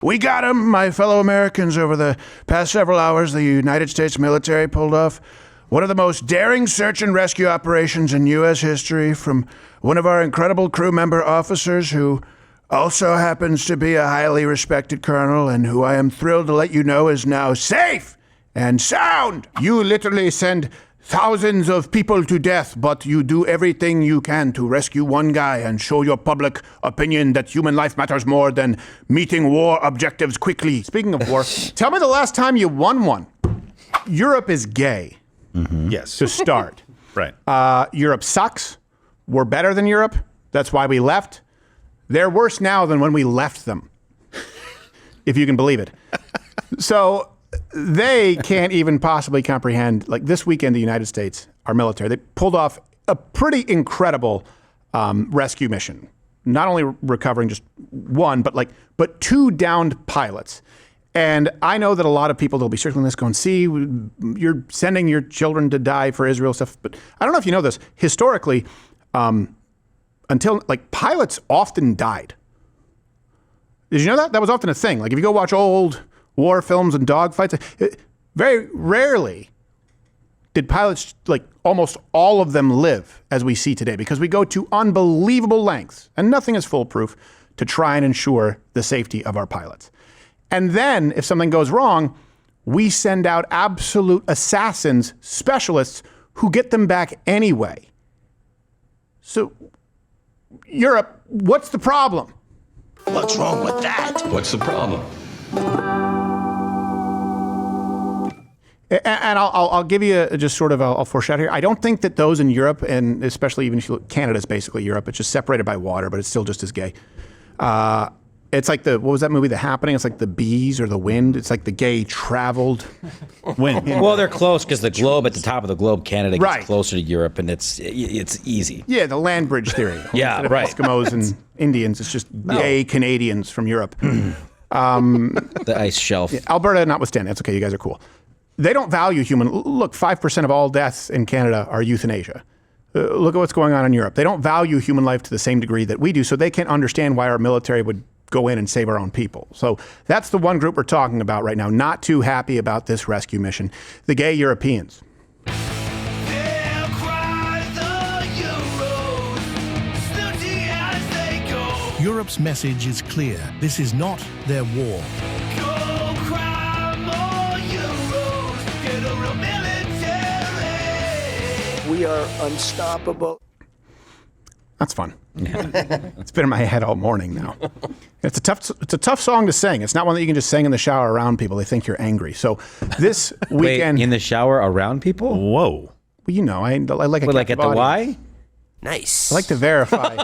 We got him, my fellow Americans. Over the past several hours, the United States military pulled off one of the most daring search and rescue operations in U.S. history from one of our incredible crew member officers who also happens to be a highly respected colonel and who I am thrilled to let you know is now safe and sound. You literally send thousands of people to death, but you do everything you can to rescue one guy and show your public opinion that human life matters more than meeting war objectives quickly. Speaking of war, tell me the last time you won one. Europe is gay. Mm-hmm. Yes. To start. Right. Europe sucks. We're better than Europe. That's why we left. They're worse now than when we left them, if you can believe it. So they can't even possibly comprehend, like this weekend, the United States, our military, they pulled off a pretty incredible rescue mission. Not only recovering just one, but two downed pilots. And I know that a lot of people, they'll be circling this going, see, you're sending your children to die for Israel stuff. But I don't know if you know this. Historically, pilots often died. Did you know that? That was often a thing. Like if you go watch old war films and dogfights, very rarely did pilots, like almost all of them, live as we see today, because we go to unbelievable lengths, and nothing is foolproof, to try and ensure the safety of our pilots. And then if something goes wrong, we send out absolute assassins, specialists, who get them back anyway. So Europe, what's the problem? What's wrong with that? What's the problem? And I'll give you just sort of I'll foreshadow here. I don't think that those in Europe, and especially even if you look, Canada's basically Europe. It's just separated by water, but it's still just as gay. It's like what was that movie, The Happening? It's like the bees or the wind. It's like the gay traveled wind. Well, they're close because the globe, at the top of the globe, Canada gets closer to Europe, and it's easy. Yeah, the land bridge theory. Yeah, right. Eskimos and Indians. It's just gay Canadians from Europe. The ice shelf. Yeah, Alberta notwithstanding, that's okay. You guys are cool. They don't value human. Look, 5% of all deaths in Canada are euthanasia. Look at what's going on in Europe. They don't value human life to the same degree that we do, so they can't understand why our military would go in and save our own people. So that's the one group we're talking about right now, not too happy about this rescue mission, the gay Europeans. Europe's message is clear. This is not their war. We are unstoppable. That's fun. It's been in my head all morning now. It's a tough song to sing. It's not one that you can just sing in the shower around people. They think you're angry. So this weekend, Wait, in the shower around people? Whoa. Well, you know, I like a Like at the Y? Nice. I like to verify.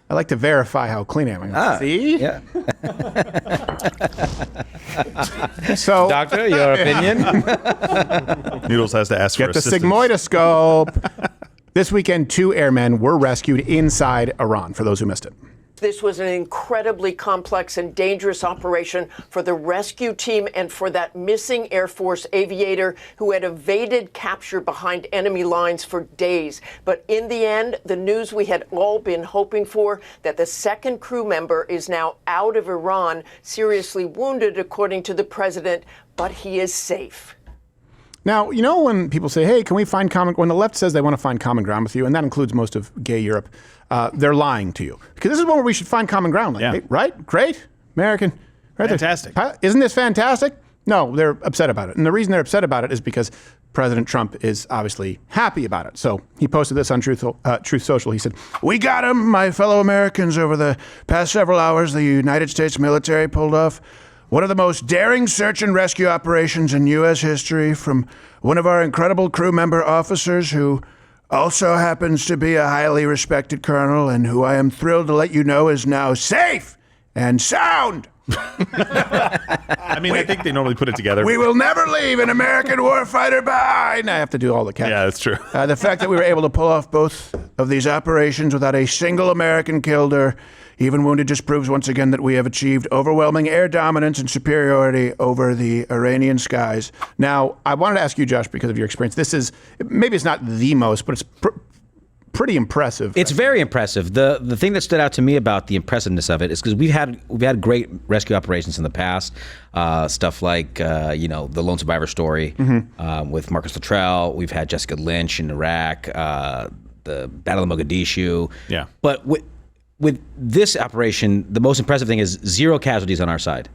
I like to verify how clean I am. See? Yeah. So, Doctor, your opinion? Noodles has to ask for get the assistance. sigmoidoscope. This weekend, 2 airmen were rescued inside Iran, for those who missed it. This was an incredibly complex and dangerous operation for the rescue team and for that missing Air Force aviator who had evaded capture behind enemy lines for days. But in the end, the news we had all been hoping for, that the second crew member is now out of Iran, seriously wounded, according to the president, but he is safe. Now, you know when people say, hey, can we find when the left says they want to find common ground with you, and that includes most of gay Europe, they're lying to you. Because this is one where we should find common ground. Like, hey, right? Great? American. Right? Fantastic. Isn't this fantastic? No, they're upset about it. And the reason they're upset about it is because President Trump is obviously happy about it. So he posted this on Truth Social. He said, we got him, my fellow Americans. Over the past several hours, the United States military pulled off one of the most daring search and rescue operations in U.S. history from one of our incredible crew member officers who also happens to be a highly respected colonel and who I am thrilled to let you know is now safe and sound. I mean, I think they normally put it together. We will never leave an American warfighter behind. I have to do all the captions. Yeah, that's true. The fact that we were able to pull off both of these operations without a single American killed or even wounded just proves once again that we have achieved overwhelming air dominance and superiority over the Iranian skies. Now, I wanted to ask you, Josh, because of your experience, this is, maybe it's not the most, but it's pretty impressive. It's very impressive. The thing that stood out to me about the impressiveness of it is because we've had great rescue operations in the past, stuff like the Lone Survivor story with Marcus Luttrell. We've had Jessica Lynch in Iraq, the Battle of Mogadishu. Yeah. But with this operation, the most impressive thing is 0 casualties on our side.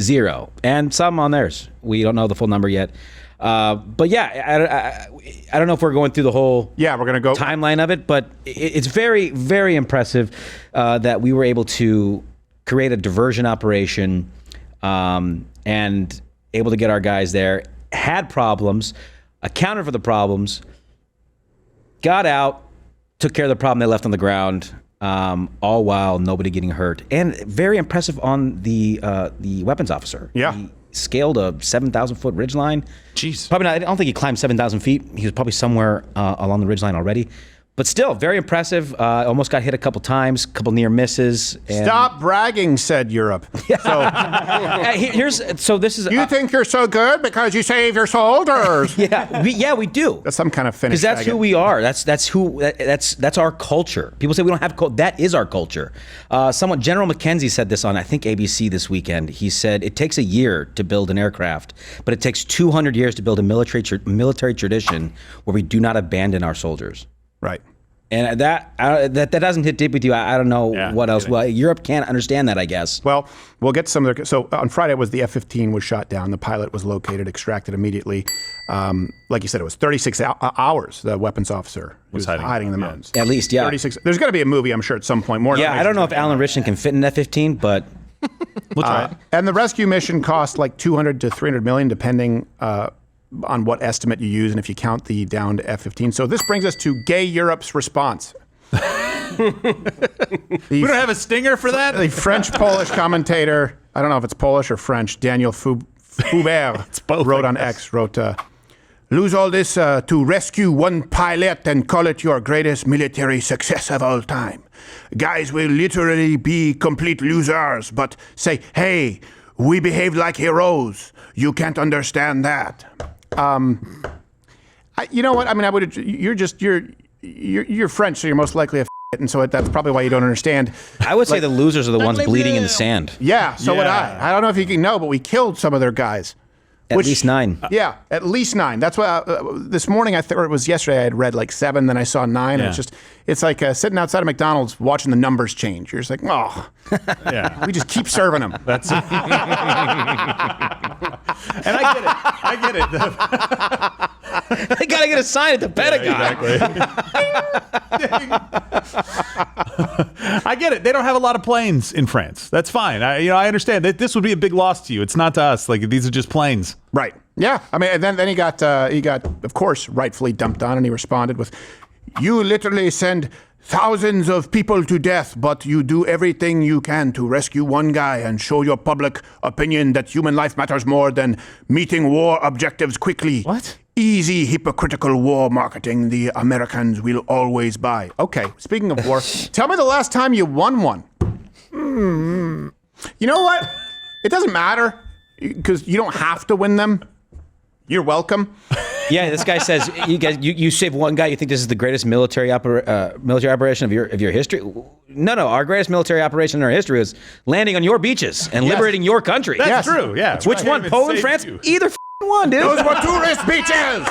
0, and some on theirs. We don't know the full number yet. But yeah, I don't know if we're going through the whole we're going to go timeline of it, but it's very, very impressive that we were able to create a diversion operation and able to get our guys there, had problems, accounted for the problems, got out, took care of the problem they left on the ground, all while nobody getting hurt. And very impressive on the weapons officer. Yeah. He scaled a 7,000-foot ridgeline. Jeez. Probably not. I don't think he climbed 7,000 feet. He was probably somewhere along the ridgeline already. But still, very impressive. Almost got hit a couple times, couple near misses. And Stop bragging, said Europe. So this is. you think you're so good because you save your soldiers? we do. That's some kind of Finnish. Because that's who we are. That's our culture. People say we don't have culture. That is our culture. General McKenzie said this on I think ABC this weekend. He said it takes a year to build an aircraft, but it takes 200 years to build a military tradition where we do not abandon our soldiers. Right. And that doesn't hit deep with you. I don't know what else. Well, Europe can't understand that, I guess. Well, we'll get some of their. So on Friday was the F-15 was shot down. The pilot was located, extracted immediately. Like you said, it was 36 hours. The weapons officer was hiding in the mountains. At least, yeah. 36. There's going to be a movie, I'm sure, at some point. More. Yeah, I don't know if Alan Richardson can fit in F-15, but we'll try it. And the rescue mission cost like 200 to 300 million, depending on what estimate you use and if you count the downed F-15. So this brings us to gay Europe's response. We don't have a stinger for that? The French-Polish commentator, I don't know if it's Polish or French, Daniel Foubert, wrote on X, lose all this to rescue one pilot and call it your greatest military success of all time. Guys will literally be complete losers, but say, hey, we behaved like heroes. You can't understand that. You know what? I mean, you're French, so you're most likely a and so that's probably why you don't understand. I would say the losers are the ones bleeding in the sand. Yeah, so would I. I don't know if you can know, but we killed some of their guys. At least 9. Yeah, at least 9. That's why this morning, or it was yesterday, I had read like 7, then I saw 9. Yeah. And it's like sitting outside of McDonald's watching the numbers change. You're just like, oh, we just keep serving them. That's it. And I get it. They gotta get a sign at the Pentagon. I get it. They don't have a lot of planes in France. That's fine. I understand that this would be a big loss to you. It's not to us. Like these are just planes. Right. Yeah. I mean, and then he got, of course, rightfully dumped on, and he responded with, "You literally send thousands of people to death, but you do everything you can to rescue one guy and show your public opinion that human life matters more than meeting war objectives quickly. What? Easy, hypocritical war marketing the Americans will always buy." Okay, speaking of war, tell me the last time you won one. You know what? It doesn't matter, because you don't have to win them. You're welcome. Yeah, this guy says you save one guy. You think this is the greatest military operation of your history? No. Our greatest military operation in our history was landing on your beaches and liberating your country. That's true. Yeah. Which one? Poland, France? Either one, dude. Those were tourist beaches.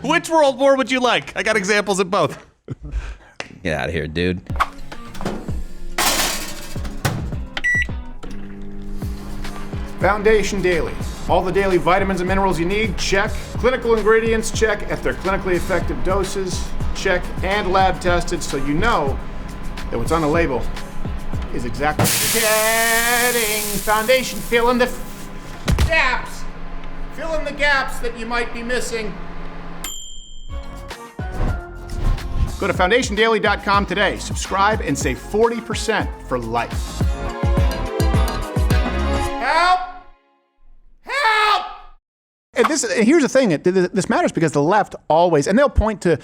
Which World War would you like? I got examples of both. Get out of here, dude. Foundation Daily. All the daily vitamins and minerals you need, check. Clinical ingredients, check. At their clinically effective doses, check. And lab tested, so you know that what's on the label is exactly what you're getting. Foundation, fill in the gaps. Fill in the gaps that you might be missing. Go to foundationdaily.com today. Subscribe and save 40% for life. Help! Help! And here's the thing. This matters because the left always, and they'll point to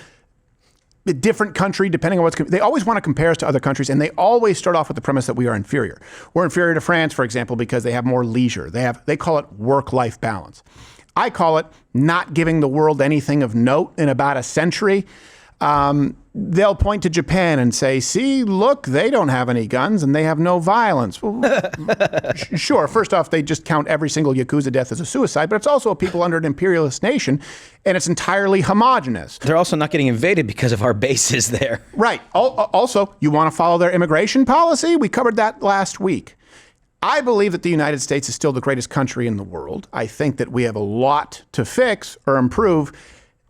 a different country depending on they always want to compare us to other countries, and they always start off with the premise that we are inferior. We're inferior to France, for example, because they have more leisure. They call it work-life balance. I call it not giving the world anything of note in about a century. they'll point to Japan and say, see, look, they don't have any guns and they have no violence. Well, sure, first off, they just count every single Yakuza death as a suicide, but it's also a people under an imperialist nation, and it's entirely homogenous. They're also not getting invaded because of our bases there. Right. Also, you want to follow their immigration policy? We covered that last week. I believe that the United States is still the greatest country in the world. I think that we have a lot to fix or improve.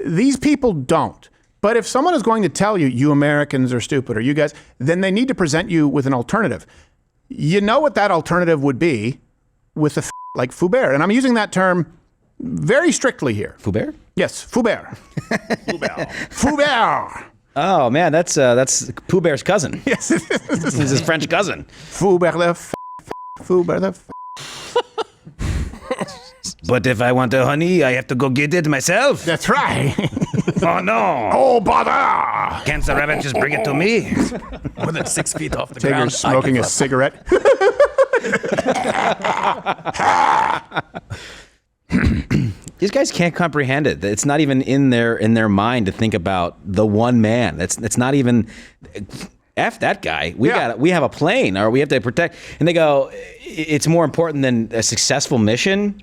These people don't. But if someone is going to tell you, you Americans are stupid, or you guys, then they need to present you with an alternative. You know what that alternative would be with a like Foubert. And I'm using that term very strictly here. Foubert? Yes, Foubert. Foubert. Oh, man, that's Pooh Bear's cousin. Yes. This is his French cousin. Foubert the Foubert the But if I want a honey, I have to go get it myself. That's right. Oh, no. Oh, bother. Can't the rabbit just bring it to me? More than 6 feet off the ground. Tigger's smoking a cigarette. These guys can't comprehend it. It's not even in their mind to think about the one man. It's not even... F that guy. We have a plane, or we have to protect. And they go, it's more important than a successful mission.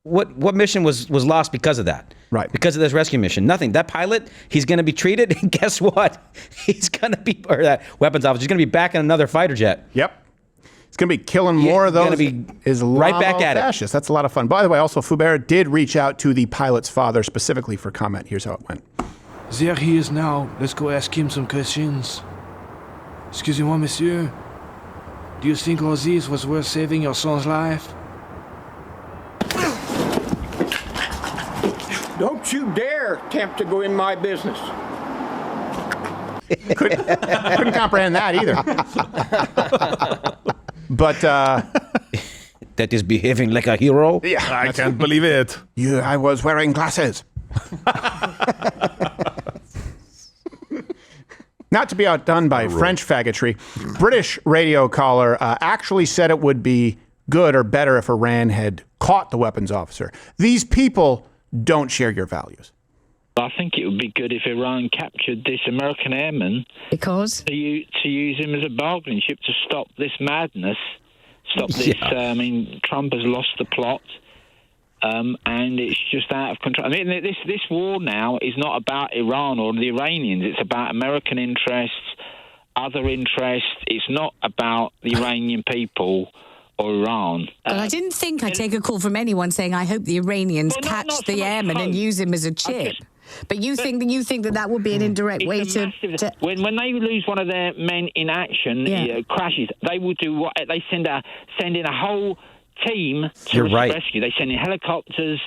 What mission was lost because of that? Right. Because of this rescue mission. Nothing. That pilot, he's going to be treated. And guess what? He's going to be, or that weapons officer, he's going to be back in another fighter jet. Yep. He's going to be killing more of those. Gonna be Islamo right back at it. fascists. That's a lot of fun. By the way, also, Foubert did reach out to the pilot's father specifically for comment. Here's how it went. There he is now. Let's go ask him some questions. Excusez-moi, monsieur. Do you think all this was worth saving your son's life? Don't you dare attempt to go in my business. Couldn't comprehend that either. But That is behaving like a hero. yeah, I can't believe it. I was wearing glasses. Not to be outdone by French faggotry, British radio caller actually said it would be good or better if Iran had caught the weapons officer. These people don't share your values. I think it would be good if Iran captured this American airman Because? to use him as a bargaining chip to stop this madness, stop this. I mean, Trump has lost the plot. And it's just out of control. I mean, this war now is not about Iran or the Iranians. It's about American interests, other interests. It's not about the Iranian people or Iran. But I didn't think I'd take a call from anyone saying, I hope the Iranians catch not so the much airman and hope. use him as a chip. But you think that would be an indirect way It's a to massive, when they lose one of their men in action, crashes, they will do what they send in a whole team to rescue. They send in helicopters.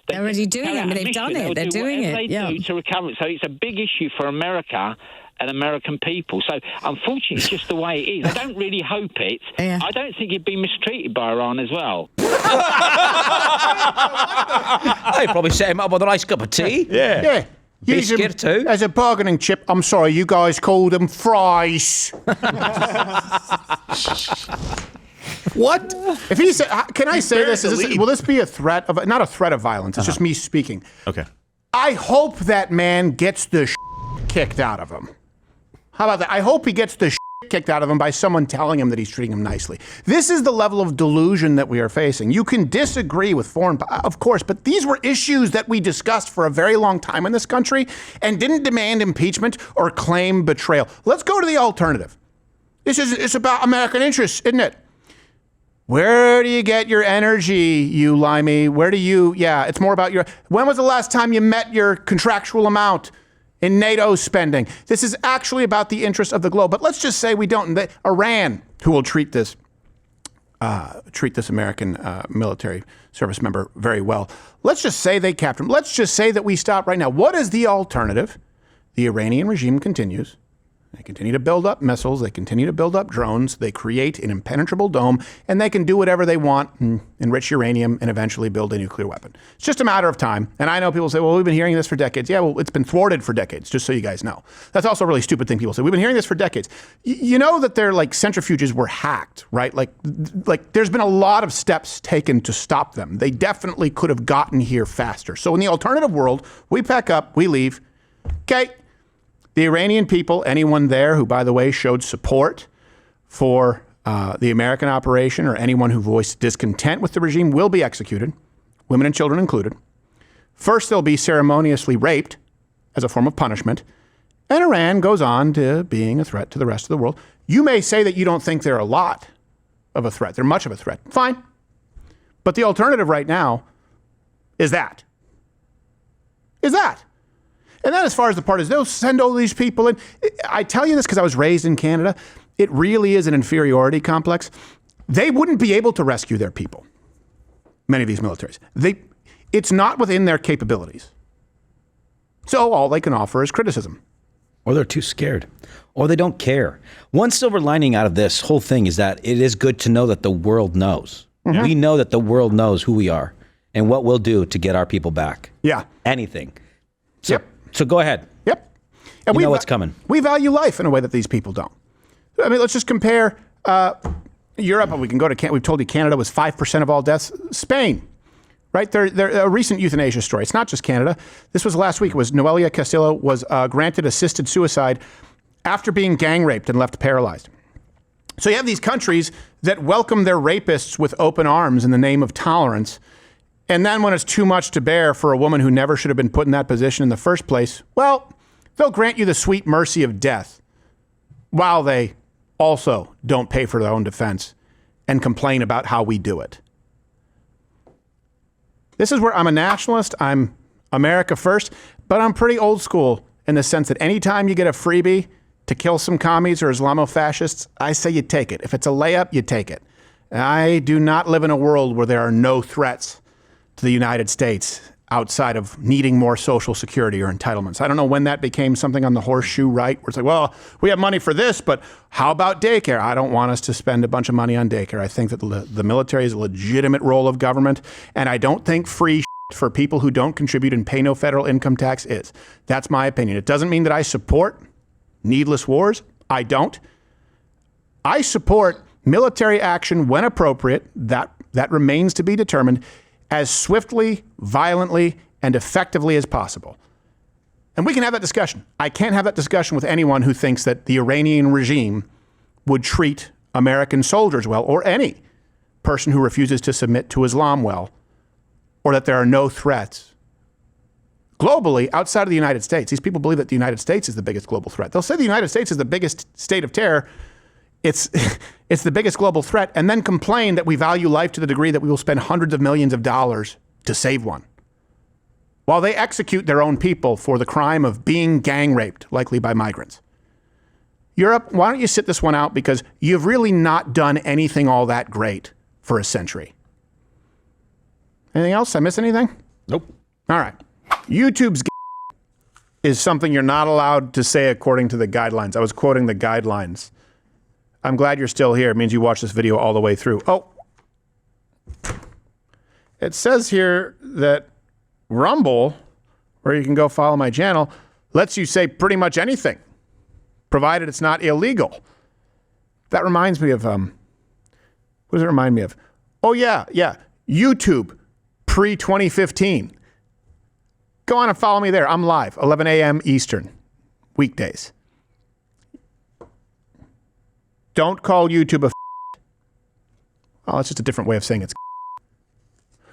They're already doing it. I mean, they've done it. They're doing it. They do to recover it. So it's a big issue for America and American people. So unfortunately, it's just the way it is. I don't really hope it. Yeah. I don't think he'd be mistreated by Iran as well. I'd probably set him up with a nice cup of tea. Yeah. Use him Biscuit too. as a bargaining chip. I'm sorry, you guys called them fries. What? If he said, can I say this? Will this be a threat of, not a threat of violence, it's just me speaking. Okay. I hope that man gets the kicked out of him. How about that? I hope he gets the kicked out of him by someone telling him that he's treating him nicely. This is the level of delusion that we are facing. You can disagree with foreign, of course, but these were issues that we discussed for a very long time in this country and didn't demand impeachment or claim betrayal. Let's go to the alternative. It's about American interests, isn't it? Where do you get your energy, you limey? It's more about when was the last time you met your contractual amount in NATO spending? This is actually about the interests of the globe. But let's just say we don't. Iran, who will treat this American military service member very well. Let's just say they capture him. Let's just say that we stop right now. What is the alternative? The Iranian regime continues. They continue to build up missiles. They continue to build up drones. They create an impenetrable dome, and they can do whatever they want, and enrich uranium, and eventually build a nuclear weapon. It's just a matter of time. And I know people say, well, we've been hearing this for decades. Yeah, well, it's been thwarted for decades, just so you guys know. That's also a really stupid thing people say. We've been hearing this for decades. You know that their centrifuges were hacked, right? Like there's been a lot of steps taken to stop them. They definitely could have gotten here faster. So in the alternative world, we pack up, we leave. Okay. The Iranian people, anyone there who, by the way, showed support for the American operation or anyone who voiced discontent with the regime will be executed, women and children included. First, they'll be ceremoniously raped as a form of punishment. And Iran goes on to being a threat to the rest of the world. You may say that you don't think they're a lot of a threat. They're much of a threat. Fine. But the alternative right now is that. And then as far as the parties, they'll send all these people in. I tell you this because I was raised in Canada. It really is an inferiority complex. They wouldn't be able to rescue their people, many of these militaries. It's not within their capabilities. So all they can offer is criticism. Or they're too scared. Or they don't care. One silver lining out of this whole thing is that it is good to know that the world knows. Mm-hmm. We know that the world knows who we are and what we'll do to get our people back. Yeah. Anything. So go ahead. Yep. And we know what's coming. We value life in a way that these people don't. I mean, let's just compare Europe. We can go to We've told you Canada was 5% of all deaths. Spain, right? They're a recent euthanasia story. It's not just Canada. This was last week. It was Noelia Castillo was granted assisted suicide after being gang raped and left paralyzed. So you have these countries that welcome their rapists with open arms in the name of tolerance. And then when it's too much to bear for a woman who never should have been put in that position in the first place, well, they'll grant you the sweet mercy of death while they also don't pay for their own defense and complain about how we do it. This is where I'm a nationalist. I'm America first, but I'm pretty old school in the sense that anytime you get a freebie to kill some commies or Islamofascists, I say you take it. If it's a layup, you take it. And I do not live in a world where there are no threats to the United States outside of needing more social security or entitlements. I don't know when that became something on the horseshoe right, where it's like, well, we have money for this, but how about daycare? I don't want us to spend a bunch of money on daycare. I think that the military is a legitimate role of government, and I don't think free for people who don't contribute and pay no federal income tax is. That's my opinion. It doesn't mean that I support needless wars. I don't. I support military action when appropriate. That remains to be determined, as swiftly, violently, and effectively as possible. And we can have that discussion. I can't have that discussion with anyone who thinks that the Iranian regime would treat American soldiers well, or any person who refuses to submit to Islam well, or that there are no threats. Globally, outside of the United States, these people believe that the United States is the biggest global threat. They'll say the United States is the biggest state of terror. It's the biggest global threat, and then complain that we value life to the degree that we will spend hundreds of millions of dollars to save one, while they execute their own people for the crime of being gang raped, likely by migrants. Europe, why don't you sit this one out, because you've really not done anything all that great for a century. Anything else? I miss anything? Nope. All right. YouTube's is something you're not allowed to say according to the guidelines. I was quoting the guidelines. I'm glad you're still here. It means you watched this video all the way through. Oh, it says here that Rumble, where you can go follow my channel, lets you say pretty much anything, provided it's not illegal. That reminds me of, what does it remind me of? Oh, yeah. YouTube, pre-2015. Go on and follow me there. I'm live, 11 a.m. Eastern, weekdays. Don't call YouTube a. Oh, it's just a different way of saying it's.